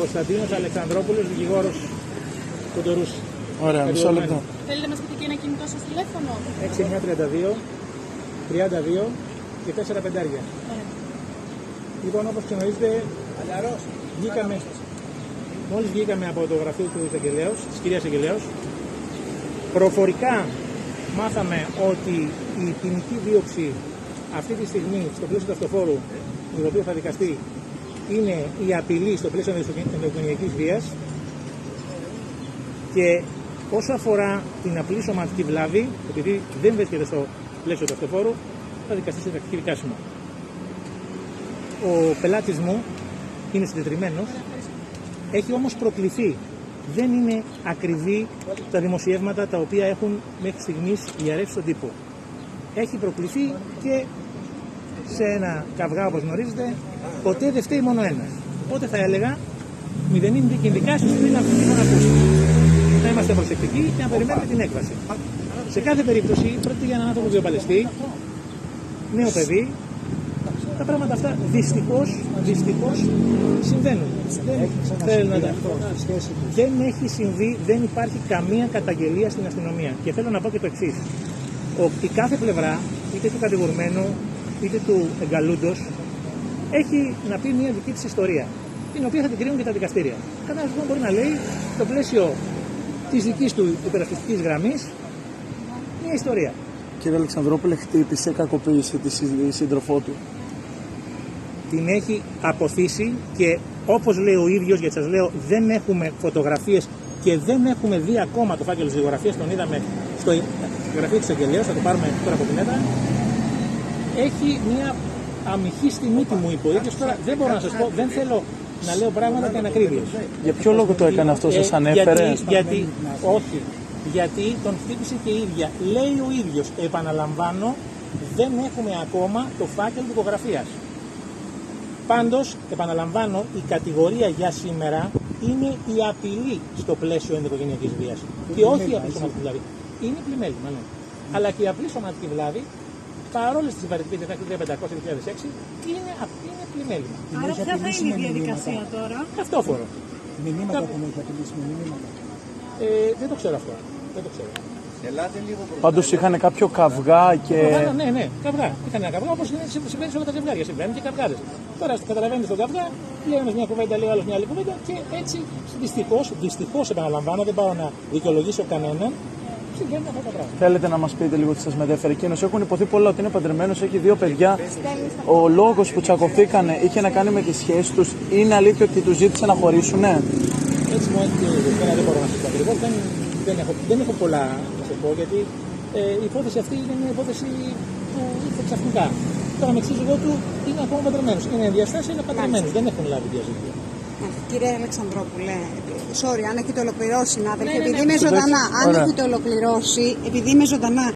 Κωνσταντίνος Αλεξανδρόπουλος, δικηγόρος Κοντορούση. Ωραία, μισό λεπτό. Θέλετε να μας πείτε και ένα κινητό σας τηλέφωνο? 6932, 32 και 4 πεντάρια. Λοιπόν, όπως γνωρίζετε, μόλις βγήκαμε από το γραφείο του εισαγγελέως, της κυρίας εισαγγελέως, προφορικά μάθαμε ότι η ποινική δίωξη αυτή τη στιγμή στο πλαίσιο του αυτοφόρου, το οποίο θα δικαστεί, είναι η απειλή στο πλαίσιο ενδοοικογενειακής βίας, και όσο αφορά την απλή σωματική βλάβη, επειδή δεν βρίσκεται στο πλαίσιο του αυτοφόρου, θα δικαστεί σε τακτική δικάσιμο. Ο πελάτης μου είναι συντετριμμένος, έχει όμως προκληθεί. Δεν είναι ακριβή τα δημοσιεύματα τα οποία έχουν μέχρι στιγμής διαρρεύσει στον τύπο. Έχει προκληθεί και σε ένα καυγά, όπως γνωρίζετε, ποτέ δεν φταίει μόνο ένας. Οπότε θα έλεγα μηδενήν δίκη ενδικάσεις πριν από την ακούσει. Να είμαστε προσεκτικοί και να περιμένουμε την έκβαση. Σε κάθε περίπτωση πρόκειται για έναν άνθρωπο βιοπαλαιστή, νέο παιδί. Τα πράγματα αυτά δυστυχώς συμβαίνουν. Δεν έχει συμβεί, δεν υπάρχει καμία καταγγελία στην αστυνομία. Και θέλω να πω και το εξής. Η κάθε πλευρά, είτε του κατηγορουμένου, είτε του εγκαλούντος, έχει να πει μια δική της ιστορία, την οποία θα την κρίνουν και τα δικαστήρια. Κανένας λοιπόν μπορεί να λέει, στο πλαίσιο της δικής του υπερασπιστικής γραμμής, μια ιστορία. Κύριε Αλεξανδρόπουλε, χτύπησε, κακοποίησε τη σύντροφό του? Την έχει αποθήσει και όπως λέει ο ίδιος, γιατί σας λέω δεν έχουμε φωτογραφίες και δεν έχουμε δει ακόμα το φάκελο της δικογραφίας, τον είδαμε στο γραφείο της εισαγγελέως, θα το πάρουμε τώρα από την έδρα. Έχει μια αμυχή στη μύτη μου, είπε ο ίδιος. Τώρα δεν μπορώ να σας πω, δεν θέλω να λέω πράγματα και ανακρίβειες. Για ποιο λόγο το έκανε αυτό, σας ανέφερε? Γιατί τον χτύπησε και η ίδια. Λέει ο ίδιος, επαναλαμβάνω, δεν έχουμε ακόμα το φάκελο δικογραφίας. Πάντως, επαναλαμβάνω, η κατηγορία για σήμερα είναι η απειλή στο πλαίσιο ενδοοικογενειακής βίας. Και όχι η απλή σωματική βλάβη. Είναι πλημέλημα, ναι. Αλλά και η απλή σωματική βλάβη, παρόλες τις βαρυτικές διατάξεις 3500-2006, είναι πλημέλημα. Άρα ποια θα είναι η διαδικασία τώρα? Αυτόφορο. Μηνύματα που έχει απειλήσει με μηνύματα. Δεν το ξέρω αυτό. Δεν το ξέρω. Πάντως είχαν κάποιο καυγά και... Ναι, καυγά. Είχαν ένα καυγά, όπως συμβαίνει σε όλα τα ζευγάρια. Συμβαίνουν και καυγάδες. Τώρα καταλαβαίνετε στον καυγά, λέει ένας μια κουβέντα, λέει ο άλλος μια άλλη κουβέντα, και έτσι δυστυχώς επαναλαμβάνω, δεν πάω να δικαιολογήσω κανέναν, συμβαίνουν αυτά τα πράγματα. Θέλετε να μας πείτε λίγο τι σας μετέφερε εκείνος? Έχουν υποθεί πολλά ότι είναι παντρεμένος, έχει 2 παιδιά. Ο λόγος που τσακωθήκανε είχε να κάνει με τις σχέσεις τους? Είναι αλήθεια ότι τους ζήτησε να χωρίσουνε? Έτσι μου έχει πει, δεν μπορώ να σας πω ακριβώς, δεν έχω πολλά να σας πω, γιατί η υπόθεση αυτή είναι μια υπόθεση που ήρθε ξαφνικά. Τώρα με σύζυγό του είναι ακόμα παντρεμένος. Είναι ενδιαστάσεις, είναι παντρεμένος. Δεν έχουν λάβει διαζύγιο. Κύριε Αλεξανδρόπουλε, sorry, αν έχετε ολοκληρώσει, συνάδελφε, επειδή είμαι ζωντανά. Αν έχετε ολοκληρώσει, επειδή είμαι ζωντανά.